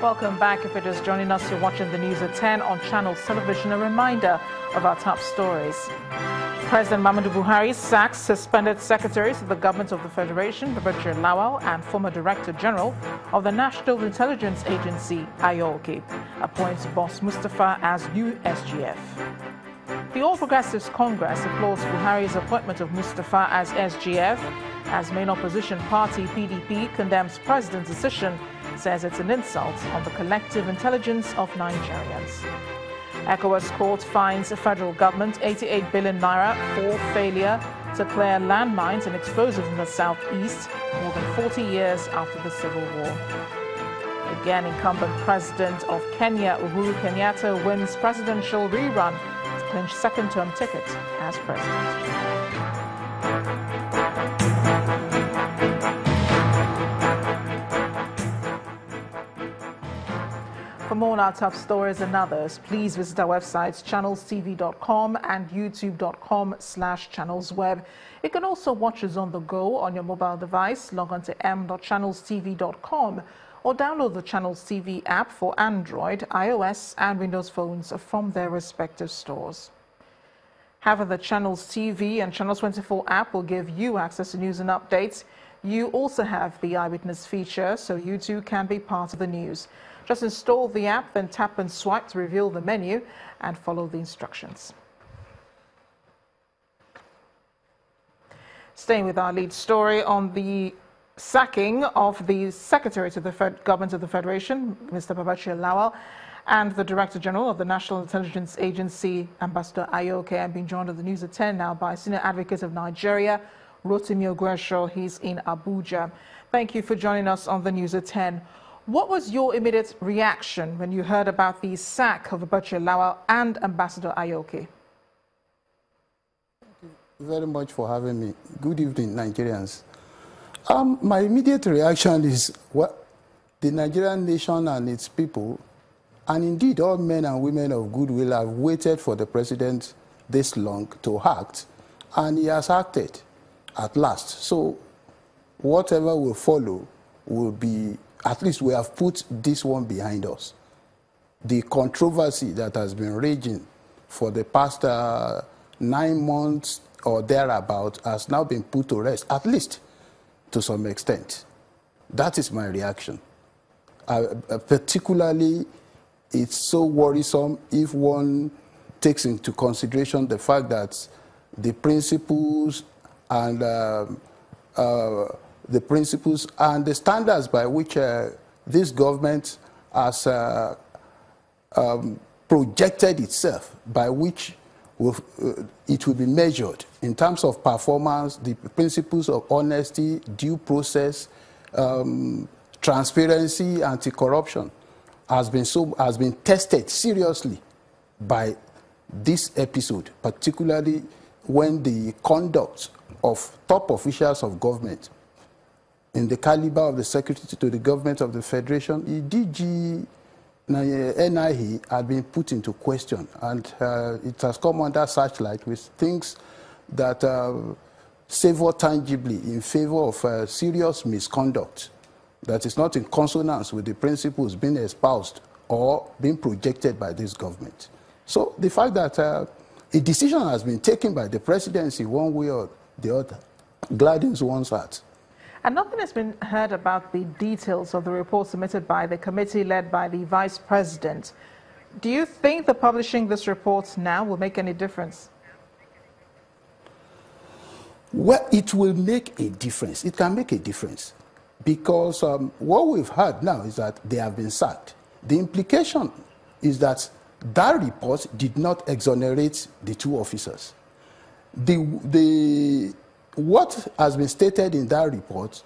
Welcome back. If you're just joining us, you're watching the news at 10 on Channels Television. A reminder of our top stories. President Muhammadu Buhari sacks suspended secretaries of the government of the Federation, Babachir Lawal, and former Director General of the National Intelligence Agency, IOK, appoints Boss Mustafa as new SGF. The All Progressives Congress applauds Buhari's appointment of Mustafa as SGF, as main opposition party PDP condemns president's decision, says it's an insult on the collective intelligence of Nigerians. ECOWAS court fines the federal government 88 billion naira for failure to clear landmines and explosives in the southeast, more than 40 years after the Civil War. Again, incumbent president of Kenya, Uhuru Kenyatta, wins presidential rerun to clinch second-term ticket as president. For more on our top stories and others, please visit our websites channelstv.com and youtube.com/channelsweb. You can also watch us on the go on your mobile device. Log on to m.channelstv.com or download the Channels TV app for Android, iOS and Windows phones from their respective stores. However, the Channels TV and Channels 24 app will give you access to news and updates. You also have the Eyewitness feature, so you too can be part of the news. Just install the app, then tap and swipe to reveal the menu and follow the instructions. Staying with our lead story on the sacking of the Secretary to the Government of the Federation, Mr. Babachir Lawal, and the Director General of the National Intelligence Agency, Ambassador Ayoke. I'm being joined on the news at 10 now by Senior Advocate of Nigeria, Rotimi Ogwesho. He's in Abuja. Thank you for joining us on the news at 10. What was your immediate reaction when you heard about the sack of Babachir Lawal and Ambassador Ayoke? Thank you very much for having me. Good evening, Nigerians. My immediate reaction is what the Nigerian nation and its people, and indeed all men and women of goodwill, have waited for the president this long to act, and he has acted at last. So whatever will follow will be, at least we have put this one behind us. The controversy that has been raging for the past 9 months or thereabout has now been put to rest, at least to some extent. That is my reaction. Particularly, it's so worrisome if one takes into consideration the fact that the principles and the standards by which this government has projected itself, by which it will be measured in terms of performance, the principles of honesty, due process, transparency, anti-corruption, has been tested seriously by this episode, particularly when the conduct of top officials of government in the caliber of the Secretary to the Government of the Federation, the DG NIE had been put into question, and it has come under searchlight with things that savor tangibly in favor of serious misconduct that is not in consonance with the principles being espoused or being projected by this government. So the fact that a decision has been taken by the presidency one way or the other gladdens one's heart. And nothing has been heard about the details of the report submitted by the committee led by the Vice President. Do you think that publishing this report now will make any difference? Well, it will make a difference. It can make a difference. Because what we've heard now is that they have been sacked. The implication is that that report did not exonerate the two officers. What has been stated in that report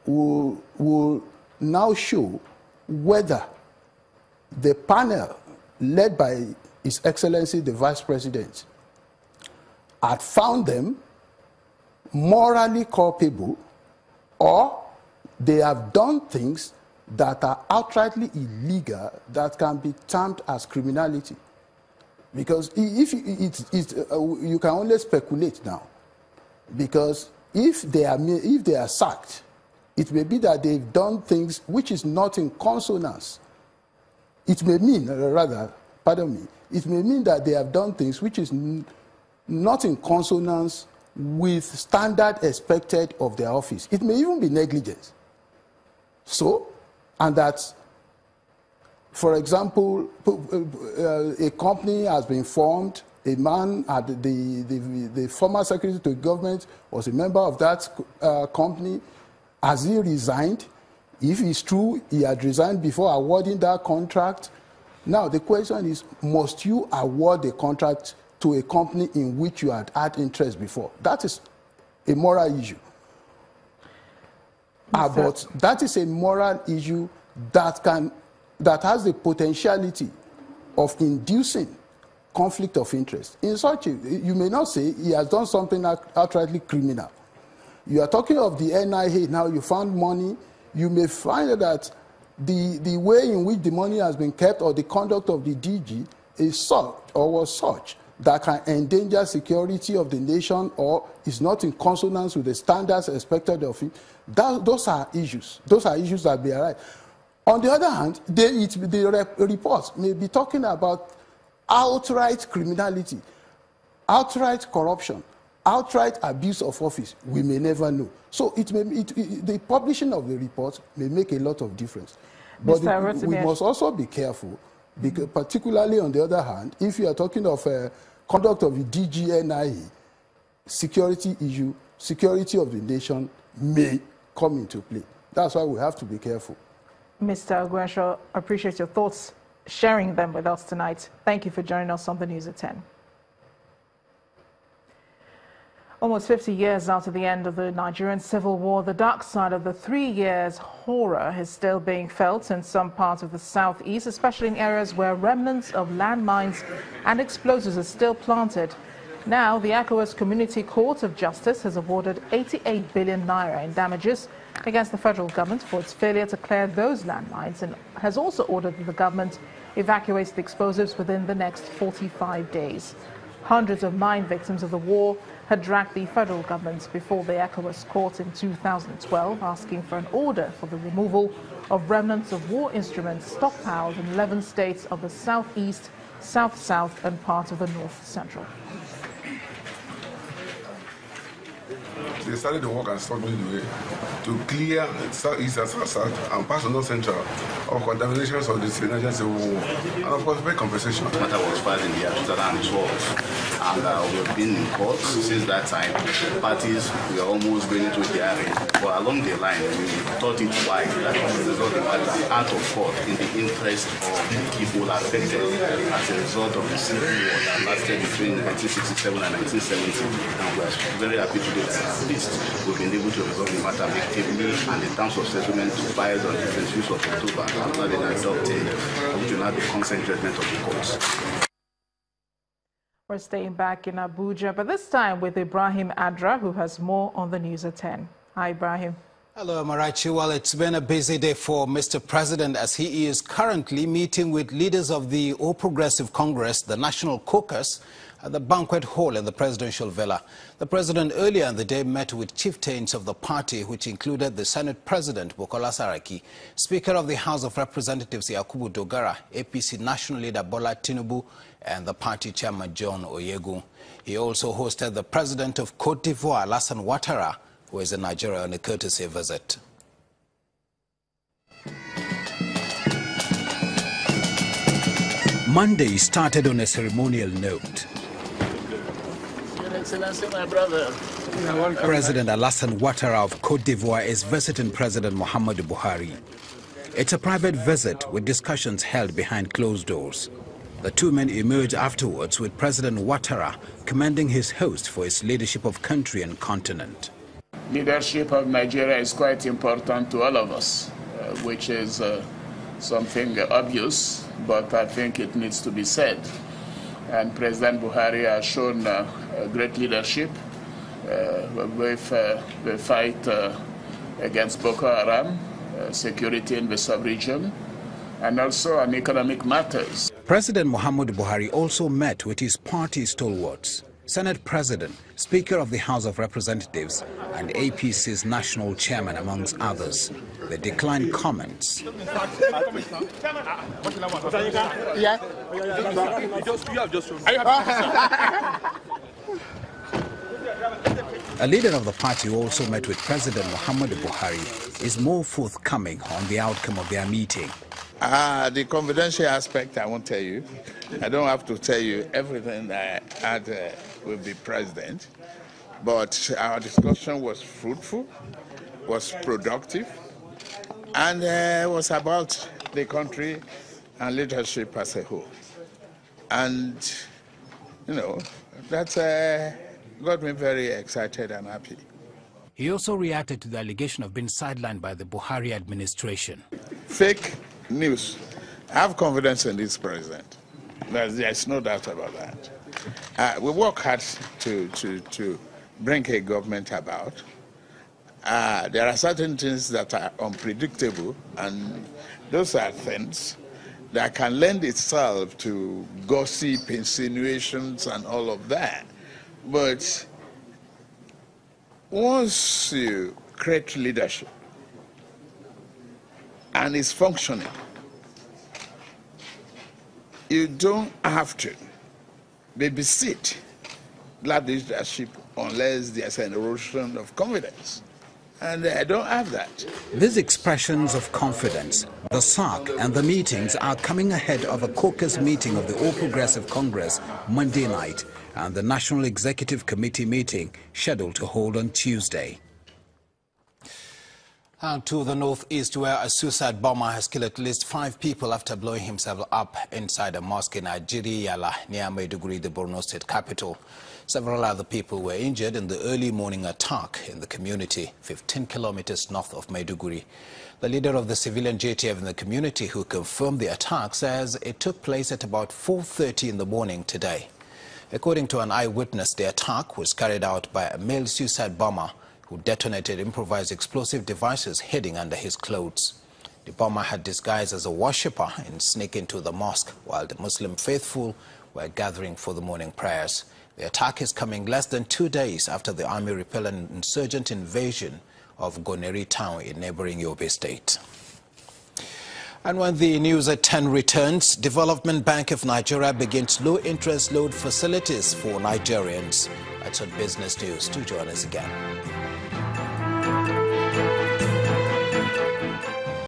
will now show whether the panel led by His Excellency the Vice President had found them morally culpable, or they have done things that are outrightly illegal that can be termed as criminality. Because if you can only speculate now. Because if they are sacked, it may be that they've done things which is not in consonance it may mean, it may mean that they have done things which is not in consonance with standard expected of their office. It may even be negligence. So, and that, for example, a company has been formed, a man at the former secretary to government was a member of that company. Has he resigned? If it's true, he had resigned before awarding that contract. Now, the question is, must you award a contract to a company in which you had interest before? That is a moral issue. But that is a moral issue that has the potentiality of inducing conflict of interest. In such you may not say he has done something outrightly criminal. You are talking of the NIA now, you found money. You may find that the way in which the money has been kept or the conduct of the DG is such or was such that can endanger security of the nation or is not in consonance with the standards expected of it. Those are issues. Those are issues that may arise. On the other hand, the reports may be talking about outright criminality, outright corruption, outright abuse of office. We may never know. So the publishing of the report may make a lot of difference. But we must also be careful, because particularly on the other hand, if you are talking of conduct of the DGNIE, security issue, security of the nation may come into play. That's why we have to be careful. Mr. Ogwenshaw, I appreciate your thoughts, sharing them with us tonight. Thank you for joining us on the News at 10. Almost 50 years after the end of the Nigerian civil war, the dark side of the 3 years horror is still being felt in some parts of the southeast, especially in areas where remnants of landmines and explosives are still planted. Now, the ECOWAS Community Court of Justice has awarded 88 billion naira in damages against the federal government for its failure to clear those landmines, and has also ordered that the government evacuates the explosives within the next 45 days. Hundreds of mine victims of the war had dragged the federal government before the ECOWAS court in 2012, asking for an order for the removal of remnants of war instruments stockpiled in 11 states of the southeast, south-south and part of the north-central. They started the work and started the way to clear southeast and south-south and pass the north-central of contaminations of the Nigerian civil war, and of course pay compensation. The matter was filed in the year 2012, and we have been in court since that time. Parties were almost going into the area, but along the line we thought it wise that we resolve the matter out of court in the interest of people affected as a result of the civil war that lasted between 1967 and 1970, and we are very happy to do that. At least we've been able to resolve the matter effectively, and the terms of settlement filed on the 25th of October have not been adopted, which will not be consent judgment of the courts. We're staying back in Abuja, but this time with Ibrahim Adra, who has more on the News at 10. Hi, Ibrahim. Hello, Amarachi. Well, it's been a busy day for Mr. President as he is currently meeting with leaders of the All Progressive Congress, the National Caucus, at the banquet hall in the presidential villa. The president earlier in the day met with chieftains of the party, which included the Senate President Bukola Saraki, Speaker of the House of Representatives Yakubu Dogara, APC National Leader Bola Tinubu, and the party chairman John Oyegu. He also hosted the President of Cote d'Ivoire, Alassane Ouattara, who is in Nigeria on a courtesy visit. Monday started on a ceremonial note. Excellency, my brother. President Alassane Ouattara of Cote d'Ivoire is visiting President Muhammadu Buhari. It's a private visit with discussions held behind closed doors. The two men emerged afterwards with President Ouattara commending his host for his leadership of country and continent. Leadership of Nigeria is quite important to all of us, which is something obvious, but I think it needs to be said. And President Buhari has shown great leadership with the fight against Boko Haram, security in the sub-region, and also on economic matters. President Muhammadu Buhari also met with his party stalwarts. Senate President, Speaker of the House of Representatives, and APC's national chairman, amongst others. They declined comments. A leader of the party who also met with President Muhammadu Buhari is more forthcoming on the outcome of their meeting. The confidential aspect, I won't tell you. I don't have to tell you everything that I had with the president. But our discussion was fruitful, was productive, and was about the country and leadership as a whole. And, you know, that got me very excited and happy. He also reacted to the allegation of being sidelined by the Buhari administration. Fake news. I have confidence in this president. There's no doubt about that. We work hard to bring a government about. There are certain things that are unpredictable, and those are things that can lend itself to gossip, insinuations, and all of that. But once you create leadership and it's functioning, you don't have to babysit that leadership unless there's an erosion of confidence. And I don't have that. These expressions of confidence, the SARC and the meetings are coming ahead of a caucus meeting of the All Progressive Congress Monday night and the National Executive Committee meeting scheduled to hold on Tuesday. And to the northeast, where a suicide bomber has killed at least 5 people after blowing himself up inside a mosque in Ajiriyala near Maiduguri, the Borno state capital. Several other people were injured in the early morning attack in the community 15 kilometers north of Maiduguri. The leader of the civilian JTF in the community who confirmed the attack says it took place at about 4:30 in the morning today. According to an eyewitness, the attack was carried out by a male suicide bomber who detonated improvised explosive devices hidden under his clothes. The bomber had disguised as a worshipper and sneaked into the mosque while the Muslim faithful were gathering for the morning prayers. The attack is coming less than 2 days after the army repelled an insurgent invasion of Goneri town in neighboring Yobe state. And when the news at 10 returns, Development Bank of Nigeria begins low-interest loan facilities for Nigerians. That's on Business News. Do join us again.